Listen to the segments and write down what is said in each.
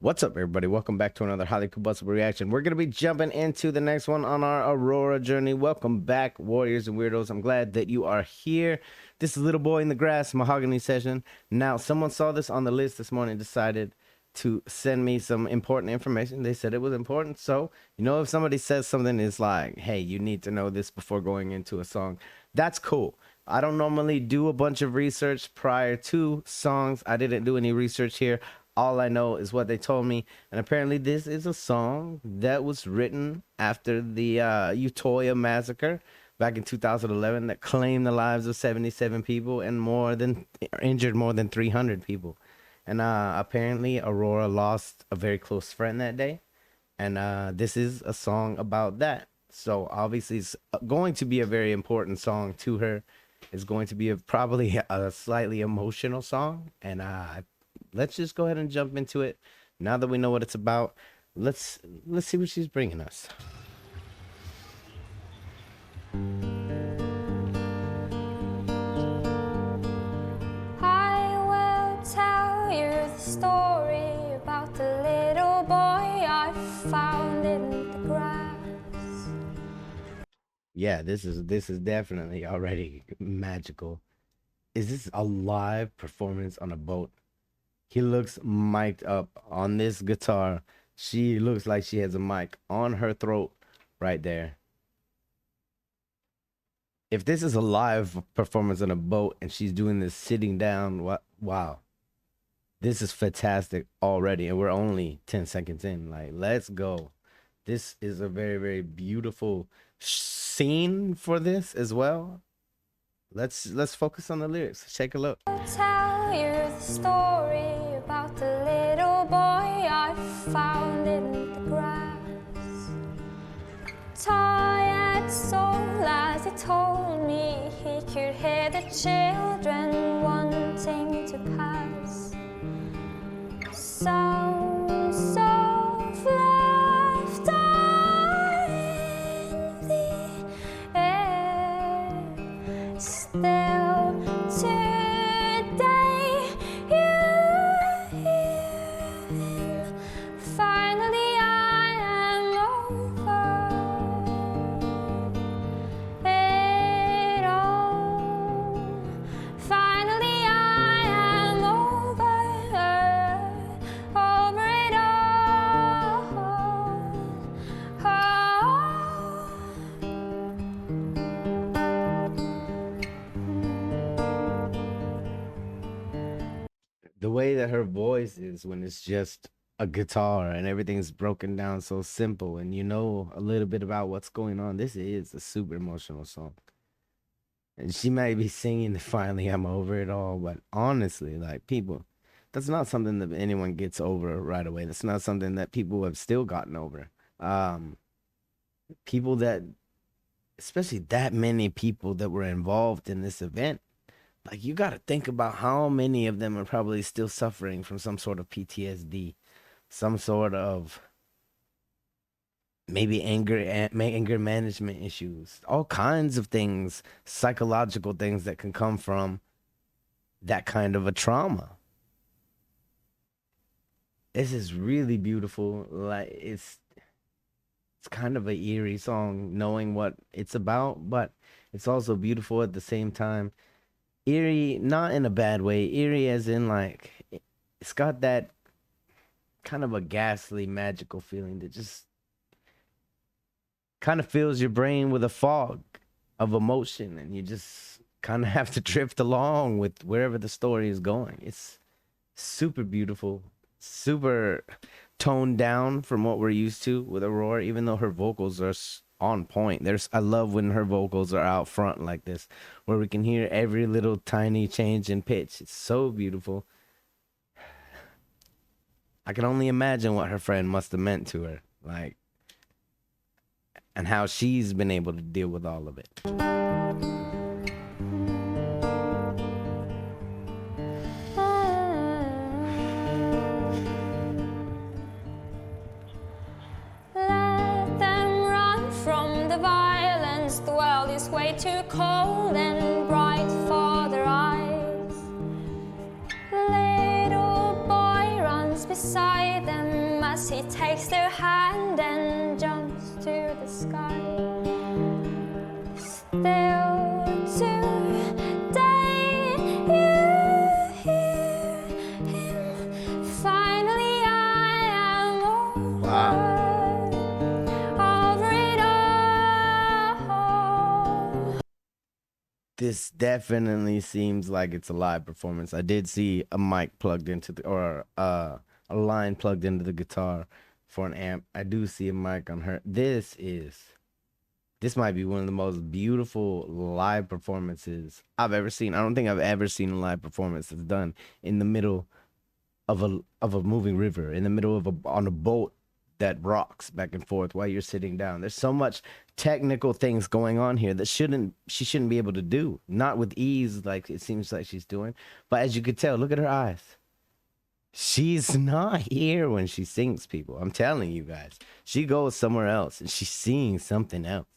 What's up, everybody? Welcome back to another highly combustible reaction. We're going to be jumping into the next one on our Aurora journey. Welcome back, warriors and weirdos. I'm glad that you are here. This is Little Boy in the Grass, Mahogany session. Now, someone saw this on the list this morning, decided to send me some important information. They said it was important. So, you know, if somebody says something is like, hey, you need to know this before going into a song, that's cool. I don't normally do a bunch of research prior to songs. I didn't do any research here. All I know is what they told me, and apparently this is a song that was written after the Utoya massacre back in 2011 that claimed the lives of 77 people and injured more than 300 people. And apparently Aurora lost a very close friend that day, and this is a song about that. So obviously it's going to be a very important song to her. It's going to be probably a slightly emotional song, and let's just go ahead and jump into it. Now that we know what it's about, let's see what she's bringing us. I will tell you the story about the little boy I found in the grass. Yeah, this is definitely already magical. Is this a live performance on a boat? He looks mic'd up on this guitar. She looks like she has a mic on her throat right there. If this is a live performance on a boat and she's doing this sitting down, wow. This is fantastic already, and we're only 10 seconds in. Like, let's go. This is a very, very beautiful scene for this as well. Let's focus on the lyrics. Let's take a look. I'll tell you the story about the little boy I found in the grass. Tired soul, as he told me he could hear the children wanting to pass. Sounds of laughter in the air. Still today you hear him. Finally I am over it all. Finally I am over it all. The way that her voice is when it's just a guitar and everything's broken down so simple, and you know a little bit about what's going on, this is a super emotional song. And she might be singing finally I'm over it all, but honestly, like, people, that's not something that anyone gets over right away. That's not something that people have still gotten over. People that, especially that many people that were involved in this event, like, you got to think about how many of them are probably still suffering from some sort of PTSD, some sort of maybe anger management issues, all kinds of things, psychological things that can come from that kind of a trauma. This is really beautiful. Like, it's kind of an eerie song knowing what it's about, but it's also beautiful at the same time. Eerie, not in a bad way. Eerie as in, like, it's got that kind of a ghastly, magical feeling that just kind of fills your brain with a fog of emotion, and you just kind of have to drift along with wherever the story is going. It's super beautiful, super toned down from what we're used to with Aurora, even though her vocals are on point. I love when her vocals are out front like this, where we can hear every little tiny change in pitch. It's so beautiful. I can only imagine what her friend must have meant to her, like, and how she's been able to deal with all of it. Let them run from the violence. The world is way too cold and bright for their eyes. Little boy runs beside them. as he takes their hand and jumps to the sky. Still today you hear him. Finally I am over it all. This definitely seems like it's a live performance. I did see a mic plugged into the, or a line plugged into the guitar for an amp. I do see a mic on her. This might be one of the most beautiful live performances I've ever seen. I don't think I've ever seen a live performance that's done in the middle of a moving river, in the middle of on a boat that rocks back and forth while you're sitting down. There's so much technical things going on here that she shouldn't be able to do, not with ease like it seems like she's doing. But as you could tell, look at her eyes. She's not here when she sings, people. I'm telling you guys, she goes somewhere else and she's seeing something else.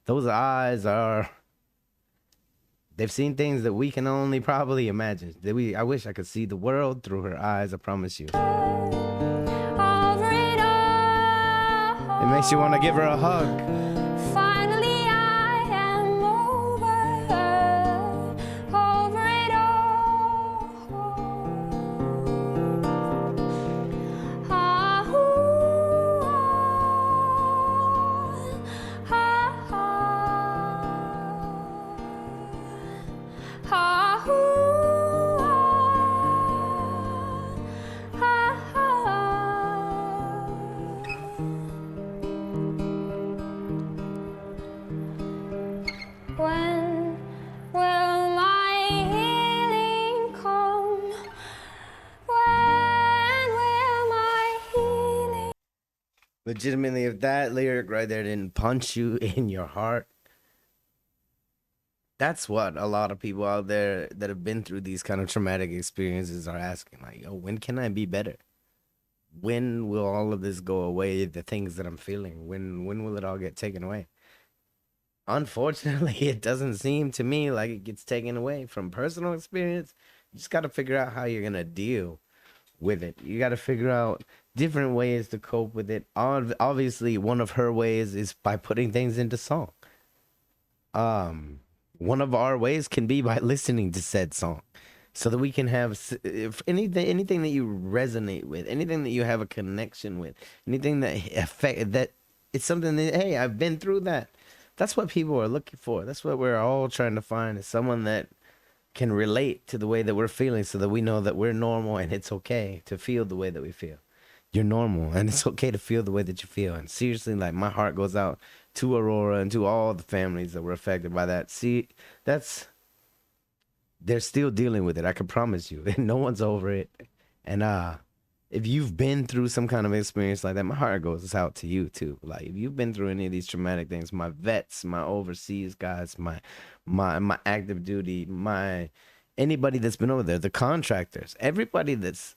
Those eyes they've seen things that we can only probably imagine. I wish I could see the world through her eyes, I promise you. It makes you want to give her a hug. Finally I am over it all. When will my healing come? When will my healing? Legitimately, if that lyric right there didn't punch you in your heart, that's what a lot of people out there that have been through these kind of traumatic experiences are asking. Like, yo, when can I be better? When will all of this go away? The things that I'm feeling, when will it all get taken away? Unfortunately, it doesn't seem to me like it gets taken away. From personal experience, you just got to figure out how you're going to deal with it. You got to figure out different ways to cope with it. Obviously, one of her ways is by putting things into song. One of our ways can be by listening to said song, so that we can have, if anything that you resonate with, anything that you have a connection with, anything that it's something that, hey, I've been through that. That's what people are looking for. That's what we're all trying to find, is someone that can relate to the way that we're feeling, so that we know that we're normal and it's okay to feel the way that we feel. You're normal and it's okay to feel the way that you feel. And seriously, like, my heart goes out to Aurora and to all the families that were affected by that. See, they're still dealing with it. I can promise you. No one's over it. And if you've been through some kind of experience like that, my heart goes out to you too. Like, if you've been through any of these traumatic things, my vets, my overseas guys, my active duty, anybody that's been over there, the contractors, everybody that's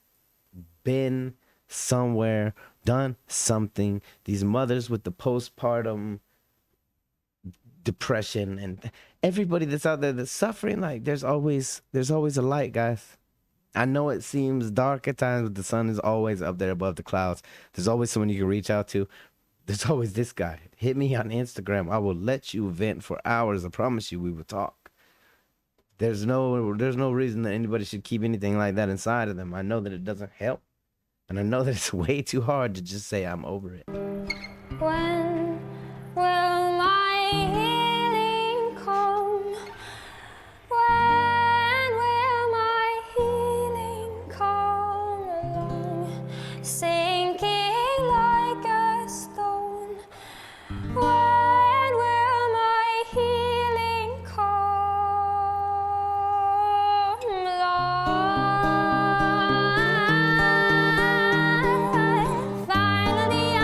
been somewhere, done something, these mothers with the postpartum depression, and everybody that's out there that's suffering, like, there's always a light, guys. I know it seems dark at times, but the sun is always up there above the clouds. There's always someone you can reach out to. There's always this guy. Hit me on Instagram. I will let you vent for hours. I promise you, we will talk. There's no reason that anybody should keep anything like that inside of them. I know that it doesn't help, and I know that it's way too hard to just say I'm over it. When will my healing come? When will my healing come along? Sinking like a stone. When will my healing come along? Finally I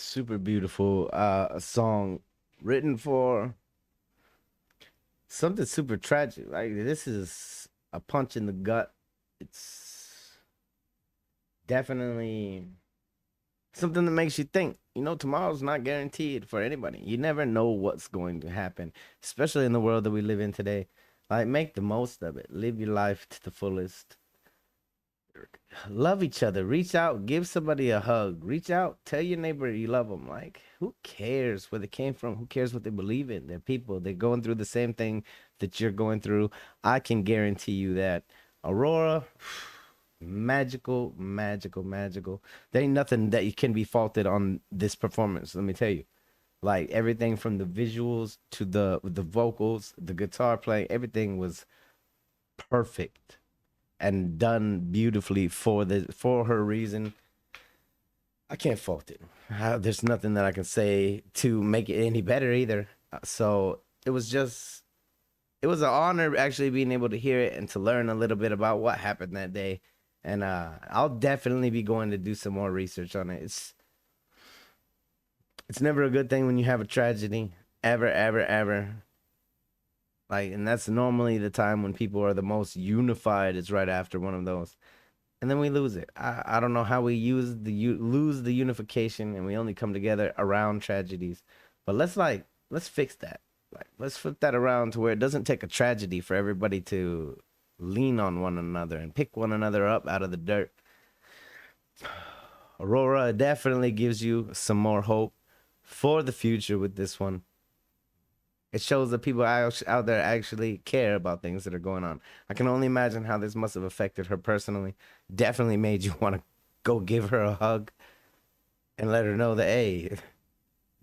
Super beautiful song written for something super tragic. Like this is a punch in the gut. It's definitely something that makes you think. Tomorrow's not guaranteed for anybody. You never know what's going to happen, especially in the world that we live in today. Like make the most of it. Live your life to the fullest. Love each other. Reach out, give somebody a hug. Reach out, tell your neighbor you love them. Like, who cares where they came from? Who cares what they believe in? They're people. They're going through the same thing that you're going through. I can guarantee you that. Aurora, magical, magical, magical. There ain't nothing that you can be faulted on this performance. Let me tell you. Like everything from the visuals to the vocals, the guitar playing, everything was perfect and done beautifully for her reason. I can't fault it. There's nothing that I can say to make it any better either. So it was an honor actually being able to hear it and to learn a little bit about what happened that day. And I'll definitely be going to do some more research on it. It's never a good thing when you have a tragedy, ever, ever, ever. Like, and that's normally the time when people are the most unified. It's right after one of those, and then we lose it. I don't know how we lose the unification, and we only come together around tragedies. But let's fix that. Like, let's flip that around to where it doesn't take a tragedy for everybody to lean on one another and pick one another up out of the dirt. Aurora definitely gives you some more hope for the future with this one. It shows that people out there actually care about things that are going on. I can only imagine how this must have affected her personally. Definitely made you want to go give her a hug and let her know that, hey,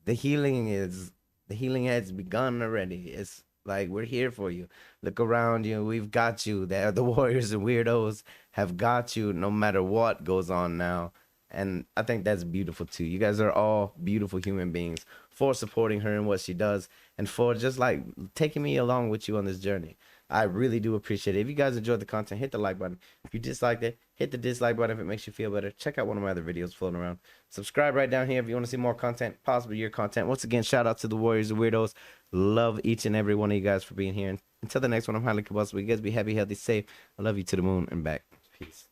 the healing has begun already. It's like, we're here for you. Look around you. We've got you. The warriors and weirdos have got you no matter what goes on now. And I think that's beautiful too. You guys are all beautiful human beings for supporting her in what she does and for just like taking me along with you on this journey. I really do appreciate it. If you guys enjoyed the content, hit the like button. If you disliked it, hit the dislike button if it makes you feel better. Check out one of my other videos floating around. Subscribe right down here if you want to see more content, possibly your content. Once again, shout out to the Warriors and Weirdos. Love each and every one of you guys for being here. And until the next one, I'm highly combustible. You guys be happy, healthy, safe. I love you to the moon and back. Peace.